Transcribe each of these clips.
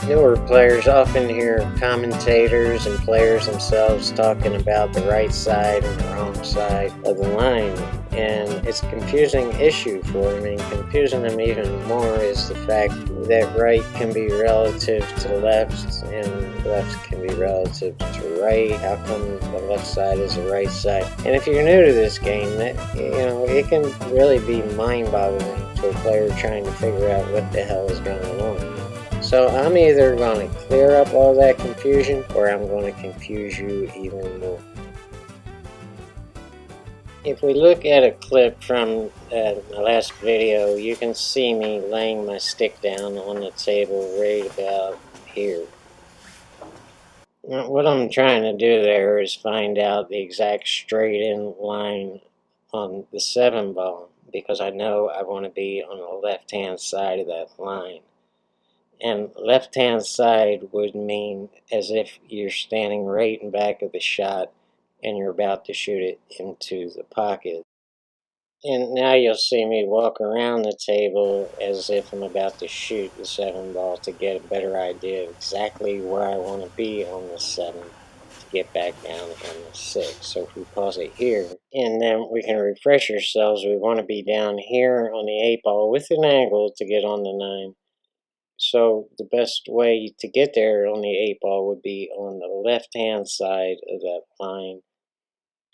Newer players often hear commentators and players themselves talking about the right side and the wrong side of the line, and it's a confusing issue for them, and confusing them even more is the fact that right can be relative to left and left can be relative to right. How come the left side is the right side? And if you're new to this game, it can really be mind-boggling to a player trying to figure out what the hell is going on. So I'm either going to clear up all that confusion or I'm going to confuse you even more. If we look at a clip from my last video, you can see me laying my stick down on the table right about here. Now, what I'm trying to do there is find out the exact straight in line on the 7 ball, because I know I want to be on the left hand side of that line. And left hand side would mean as if you're standing right in back of the shot and you're about to shoot it into the pocket. And now you'll see me walk around the table as if I'm about to shoot the 7 ball to get a better idea of exactly where I want to be on the 7 to get back down on the 6. So if we pause it here, and then we can refresh ourselves, we want to be down here on the 8 ball with an angle to get on the 9. So the best way to get there on the 8 ball would be on the left-hand side of that line,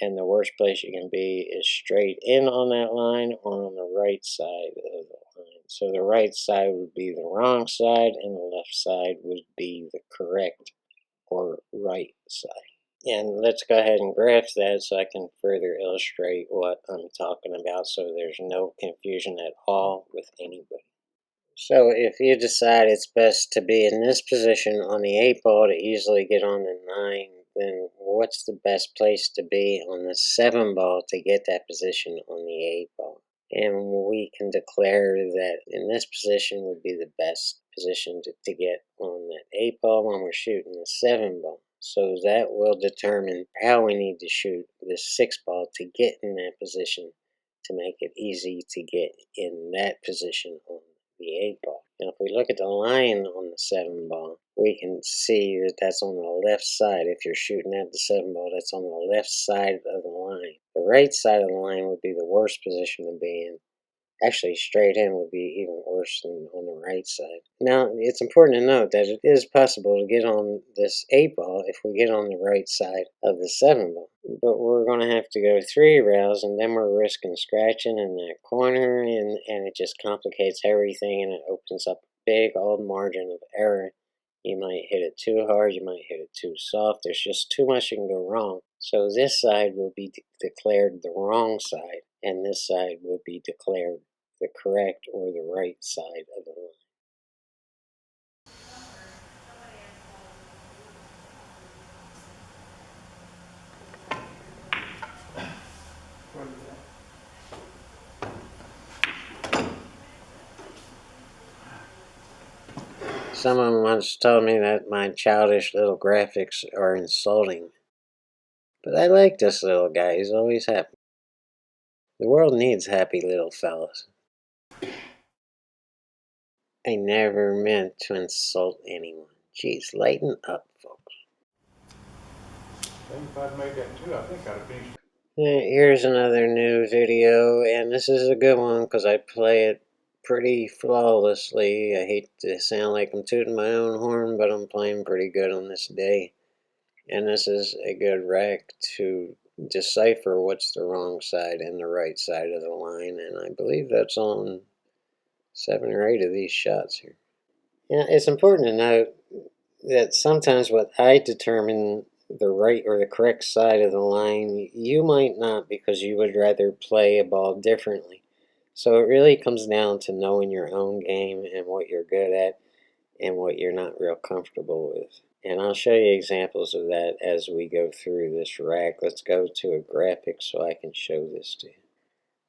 and the worst place you can be is straight in on that line or on the right side of the line. So the right side would be the wrong side, and the left side would be the correct or right side. And let's go ahead and graph that so I can further illustrate what I'm talking about so there's no confusion at all with anybody. So if you decide it's best to be in this position on the 8 ball to easily get on the 9, then what's the best place to be on the 7 ball to get that position on the 8 ball? And we can declare that in this position would be the best position to get on that 8 ball when we're shooting the 7 ball. So that will determine how we need to shoot this 6 ball to get in that position to make it easy to get in that position on the 8 ball. Now if we look at the line on the 7 ball, we can see that that's on the left side. If you're shooting at the 7 ball, that's on the left side of the line. The right side of the line would be the worst position to be in. Actually, straight in would be even worse than on the right side. Now, it's important to note that it is possible to get on this 8 ball if we get on the right side of the 7 ball. But we're going to have to go 3 rails, and then we're risking scratching in that corner, and it just complicates everything, and it opens up a big old margin of error. You might hit it too hard, you might hit it too soft. There's just too much that can go wrong. So this side will be declared the wrong side, and this side will be declared the correct or the right side of the line. Someone once told me that my childish little graphics are insulting. But I like this little guy, he's always happy. The world needs happy little fellas. I never meant to insult anyone. Jeez, lighten up, folks. I think if I'd made that too, I think I'd have finished. Here's another new video, and this is a good one because I play it pretty flawlessly. I hate to sound like I'm tooting my own horn, but I'm playing pretty good on this day. And this is a good rack to decipher what's the wrong side and the right side of the line, and I believe that's on 7 or 8 of these shots here. Yeah, it's important to note that sometimes what I determine the right or the correct side of the line, you might not, because you would rather play a ball differently. So it really comes down to knowing your own game and what you're good at and what you're not real comfortable with. And I'll show you examples of that as we go through this rack. Let's go to a graphic so I can show this to you.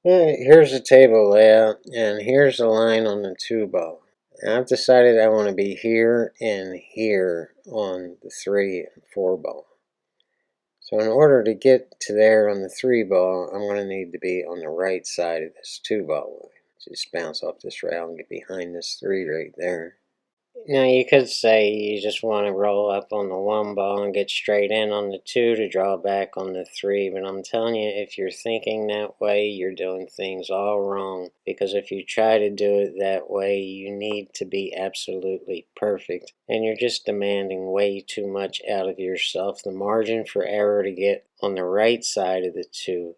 Alright, here's the table layout, and here's the line on the 2 ball. I've decided I want to be here and here on the 3 and 4 ball. So in order to get to there on the 3 ball, I'm going to need to be on the right side of this 2 ball line. Just bounce off this rail and get behind this 3 right there. Now you could say you just want to roll up on the 1 ball and get straight in on the 2 to draw back on the 3, but I'm telling you, if you're thinking that way, you're doing things all wrong, because if you try to do it that way, you need to be absolutely perfect, and you're just demanding way too much out of yourself. The margin for error to get on the right side of the 2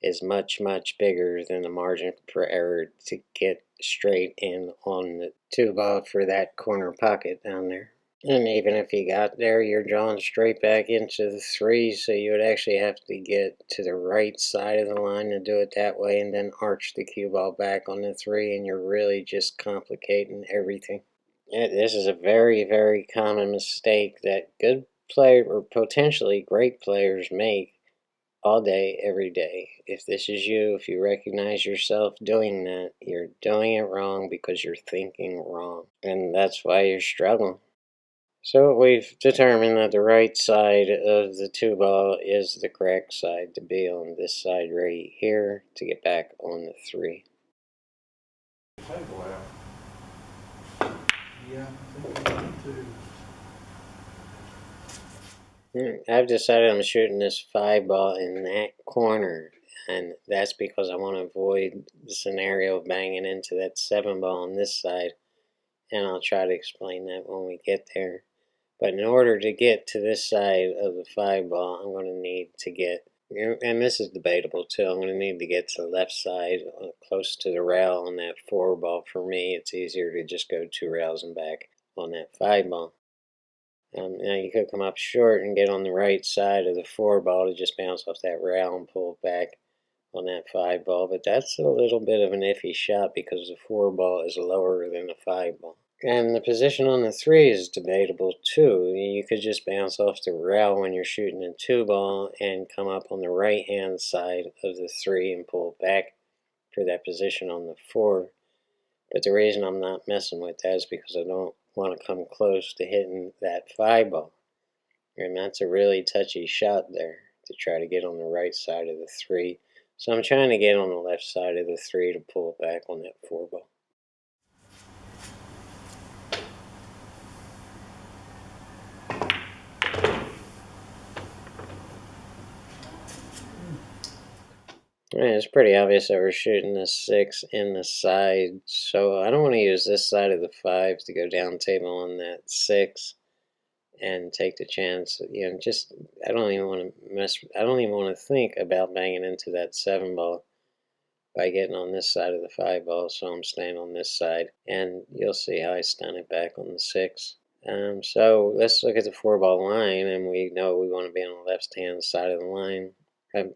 is much, much bigger than the margin for error to get straight in on the 2 ball for that corner pocket down there. And even if you got there, you're drawing straight back into the 3, so you would actually have to get to the right side of the line to do it that way, and then arch the cue ball back on the 3, and you're really just complicating everything. This is a very, very common mistake that good players, or potentially great players, make all day, every day. If this is you, if you recognize yourself doing that, you're doing it wrong because you're thinking wrong. And that's why you're struggling. So we've determined that the right side of the 2 ball is the correct side to be on, this side right here to get back on the 3. Table out. Yeah, I think I do too. I've decided I'm shooting this 5 ball in that corner, and that's because I want to avoid the scenario of banging into that 7 ball on this side, and I'll try to explain that when we get there. But in order to get to this side of the 5 ball, I'm going to need to get, and this is debatable too, I'm going to need to get to the left side, close to the rail on that 4 ball. For me, it's easier to just go 2 rails and back on that 5 ball. Now you could come up short and get on the right side of the 4 ball to just bounce off that rail and pull back on that 5 ball, but that's a little bit of an iffy shot because the 4 ball is lower than the 5 ball. And the position on the 3 is debatable too. You could just bounce off the rail when you're shooting a 2 ball and come up on the right hand side of the 3 and pull back for that position on the 4. But the reason I'm not messing with that is because I don't want to come close to hitting that 5 ball. And that's a really touchy shot there to try to get on the right side of the 3. So I'm trying to get on the left side of the 3 to pull back on that 4 ball. It's pretty obvious that we're shooting the 6 in the side, so I don't want to use this side of the 5 to go down table on that 6 and take the chance. Just I don't even want to think about banging into that 7 ball by getting on this side of the 5 ball, so I'm staying on this side, and you'll see how I stun it back on the 6. So let's look at the 4 ball line, and we know we want to be on the left hand side of the line.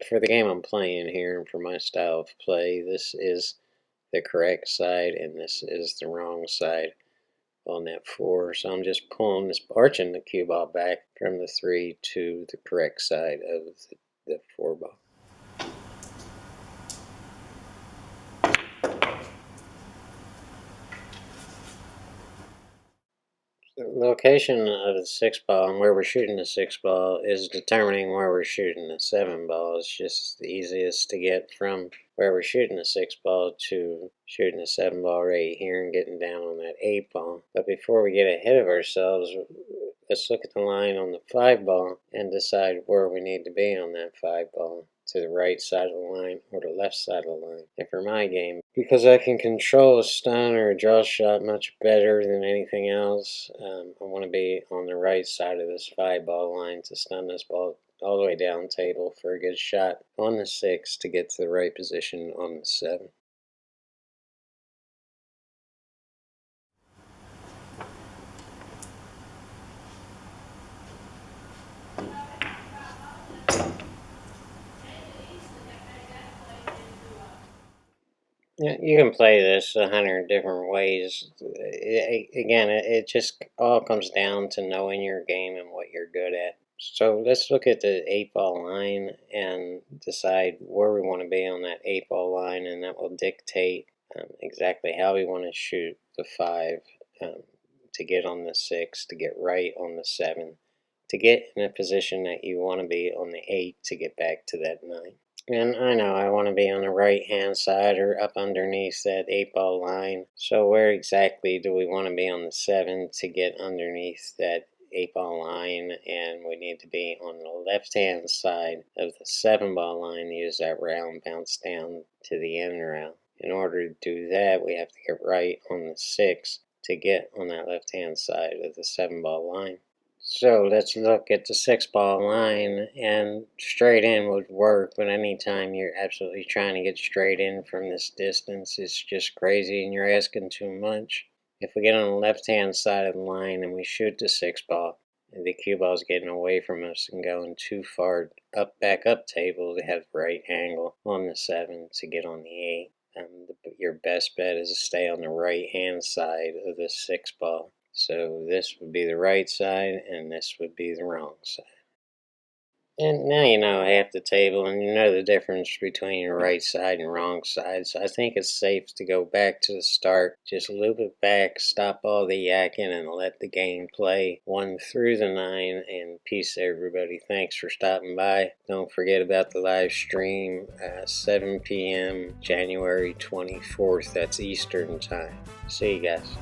For the game I'm playing here and for my style of play, this is the correct side and this is the wrong side on that 4. So I'm just arching the cue ball back from the 3 to the correct side of the 4 ball. The location of the 6 ball and where we're shooting the 6 ball is determining where we're shooting the 7 ball. It's just the easiest to get from where we're shooting the 6 ball to shooting the 7 ball right here and getting down on that 8 ball. But before we get ahead of ourselves, let's look at the line on the 5 ball and decide where we need to be on that 5 ball, to the right side of the line or the left side of the line. And for my game, because I can control a stun or a draw shot much better than anything else, I want to be on the right side of this 5 ball line to stun this ball all the way down table for a good shot on the 6 to get to the right position on the 7. Yeah, you can play this 100 different ways. Again, it just all comes down to knowing your game and what you're good at. So let's look at the 8 ball line and decide where we want to be on that 8 ball line, and that will dictate exactly how we want to shoot the 5 to get on the 6, to get right on the 7, to get in a position that you want to be on the 8 to get back to that 9. And I know I want to be on the right hand side or up underneath that 8-ball line. So where exactly do we want to be on the 7 to get underneath that 8-ball line? And we need to be on the left hand side of the 7-ball line to use that round bounce down to the end round. In order to do that, we have to get right on the 6 to get on that left hand side of the 7-ball line. So let's look at the 6-ball line, and straight in would work, but anytime you're absolutely trying to get straight in from this distance, it's just crazy and you're asking too much. If we get on the left-hand side of the line and we shoot the 6-ball, the cue ball is getting away from us and going too far back up table to have the right angle on the 7 to get on the 8. Your best bet is to stay on the right-hand side of the 6-ball. So this would be the right side, and this would be the wrong side. And now you know half the table, and you know the difference between your right side and wrong side. So I think it's safe to go back to the start. Just loop it back, stop all the yakking, and let the game play 1 through the 9. And peace, everybody. Thanks for stopping by. Don't forget about the live stream, 7 p.m. January 24th. That's Eastern time. See you guys.